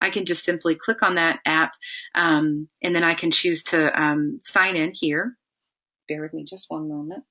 I can just simply click on that app, and then I can choose to sign in here. Bear with me just one moment.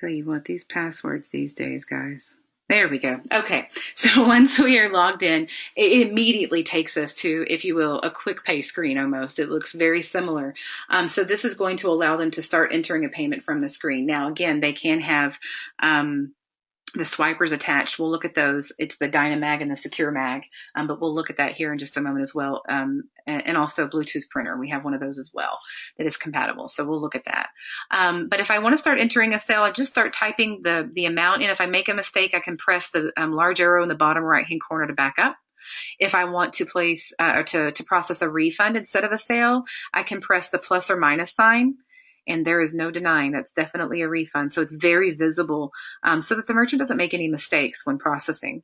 Tell you what, these passwords these days, guys. There we go. Okay. So once we are logged in, it immediately takes us to, if you will, a quick pay screen almost. It looks very similar. So this is going to allow them to start entering a payment from the screen. Now, again, they can have the swipers attached. We'll look at those. It's the Dynamag and the Secure Mag, but we'll look at that here in just a moment as well. And also Bluetooth printer. We have one of those as well that is compatible. So we'll look at that. But if I want to start entering a sale, I just start typing the amount in. If I make a mistake, I can press the large arrow in the bottom right-hand corner to back up. If I want to place or to process a refund instead of a sale, I can press the plus or minus sign. And there is no denying that's definitely a refund. So it's very visible so that the merchant doesn't make any mistakes when processing.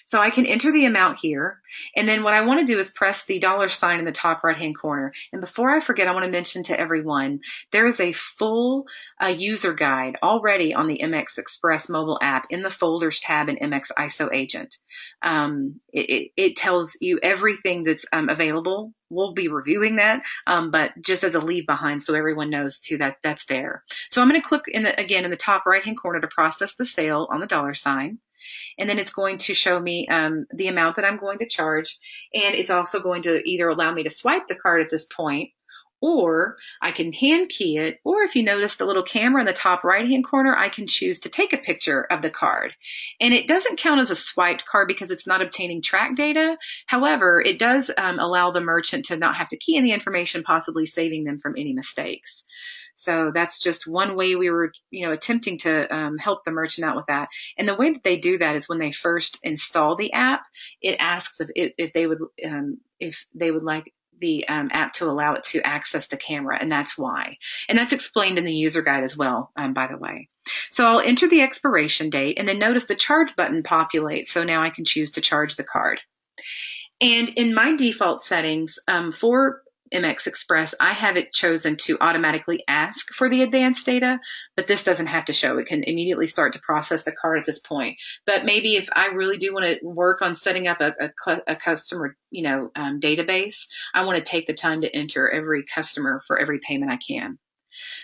So I can enter the amount here. And then what I want to do is press the $ in the top right-hand corner. And before I forget, I want to mention to everyone, there is a full user guide already on the MX Express mobile app in the folders tab in MX ISO Agent. It tells you everything that's available. We'll be reviewing that, but just as a leave behind so everyone knows too that that's there. So I'm going to click again in the top right-hand corner to process the sale on the $. And then it's going to show me the amount that I'm going to charge. And it's also going to either allow me to swipe the card at this point, or I can hand key it. Or if you notice the little camera in the top right-hand corner, I can choose to take a picture of the card. And it doesn't count as a swiped card because it's not obtaining track data. However, it does allow the merchant to not have to key in the information, possibly saving them from any mistakes. So that's just one way we were, attempting to help the merchant out with that. And the way that they do that is when they first install the app, it asks if they would like the app to allow it to access the camera, and that's why. And that's explained in the user guide as well, by the way. So I'll enter the expiration date, and then notice the charge button populates. So now I can choose to charge the card. And in my default settings for MX Express, I have it chosen to automatically ask for the advanced data, but this doesn't have to show. It can immediately start to process the card at this point. But maybe if I really do want to work on setting up a customer, database, I want to take the time to enter every customer for every payment I can.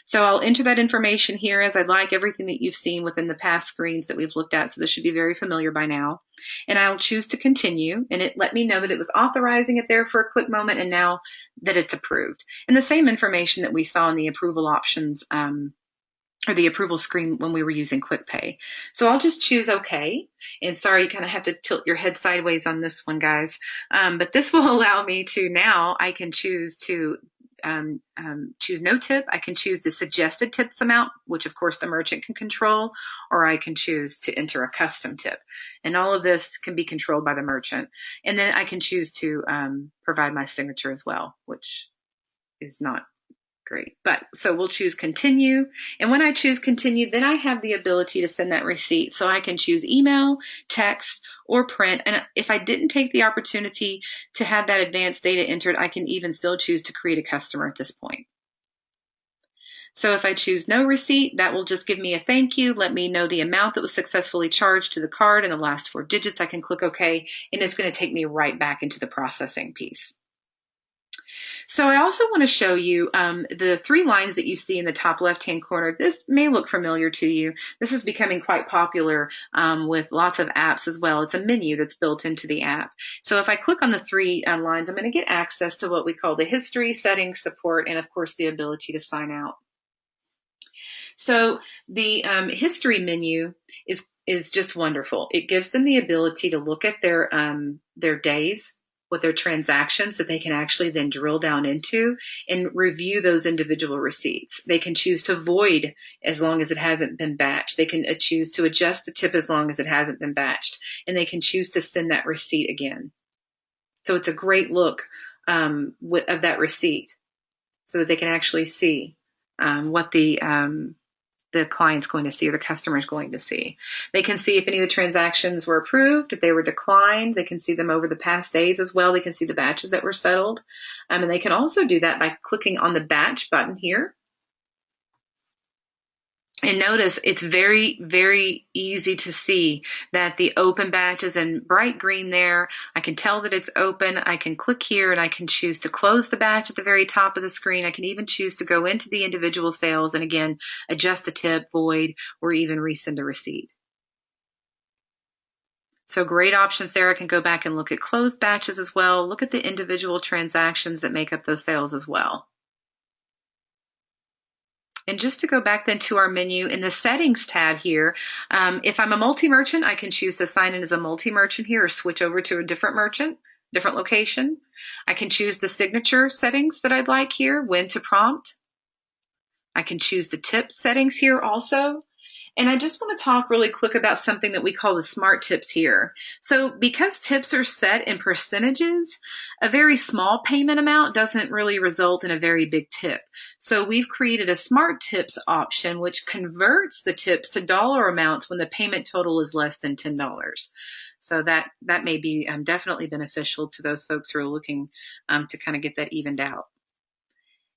So I'll enter that information here as I like, everything that you've seen within the past screens that we've looked at. So this should be very familiar by now. And I'll choose to continue, and it let me know that it was authorizing it there for a quick moment, and now that it's approved. And the same information that we saw in the approval options or the approval screen when we were using QuickPay. So I'll just choose OK. And sorry, you kind of have to tilt your head sideways on this one, guys. But this will allow me to, now I can choose to choose no tip. I can choose the suggested tips amount, which of course the merchant can control, or I can choose to enter a custom tip. And all of this can be controlled by the merchant. And then I can choose to provide my signature as well, which is not great. But so we'll choose continue. And when I choose continue, then I have the ability to send that receipt. So I can choose email, text, or print. And if I didn't take the opportunity to have that advanced data entered, I can even still choose to create a customer at this point. So if I choose no receipt, that will just give me a thank you, let me know the amount that was successfully charged to the card and the last 4 digits. I can click OK, and it's going to take me right back into the processing piece. So I also want to show you the 3 lines that you see in the top left-hand corner. This may look familiar to you. This is becoming quite popular with lots of apps as well. It's a menu that's built into the app. So if I click on the 3 lines, I'm going to get access to what we call the history, settings, support, and of course the ability to sign out. So the history menu is just wonderful. It gives them the ability to look at their days, with their transactions that they can actually then drill down into and review those individual receipts. They can choose to void as long as it hasn't been batched. They can choose to adjust the tip as long as it hasn't been batched. And they can choose to send that receipt again. So it's a great look of that receipt so that they can actually see what the the client's going to see or the customer's going to see. They can see if any of the transactions were approved, if they were declined. They can see them over the past days as well. They can see the batches that were settled. And they can also do that by clicking on the batch button here. And notice it's very, very easy to see that the open batch is in bright green there. I can tell that it's open. I can click here and I can choose to close the batch at the very top of the screen. I can even choose to go into the individual sales and again, adjust a tip, void, or even resend a receipt. So great options there. I can go back and look at closed batches as well. Look at the individual transactions that make up those sales as well. And just to go back then to our menu in the settings tab here, if I'm a multi-merchant, I can choose to sign in as a multi-merchant here or switch over to a different merchant, different location. I can choose the signature settings that I'd like here, when to prompt. I can choose the tip settings here also. And I just want to talk really quick about something that we call the smart tips here. So because tips are set in percentages, a very small payment amount doesn't really result in a very big tip. So we've created a smart tips option, which converts the tips to dollar amounts when the payment total is less than $10. So that may be definitely beneficial to those folks who are looking to kind of get that evened out.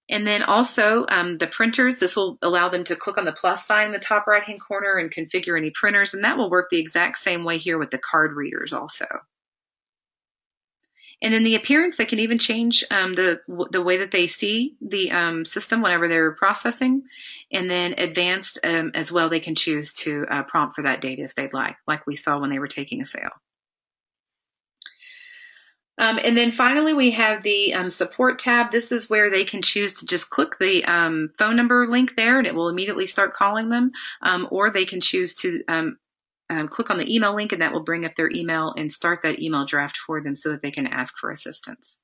And then also the printers, this will allow them to click on the plus sign in the top right-hand corner and configure any printers, and that will work the exact same way here with the card readers also. And in the appearance, they can even change the way that they see the system whenever they're processing. And then advanced as well, they can choose to prompt for that data if they'd like we saw when they were taking a sale. And then finally, we have the support tab. This is where they can choose to just click the phone number link there and it will immediately start calling them. Or they can choose to click on the email link and that will bring up their email and start that email draft for them so that they can ask for assistance.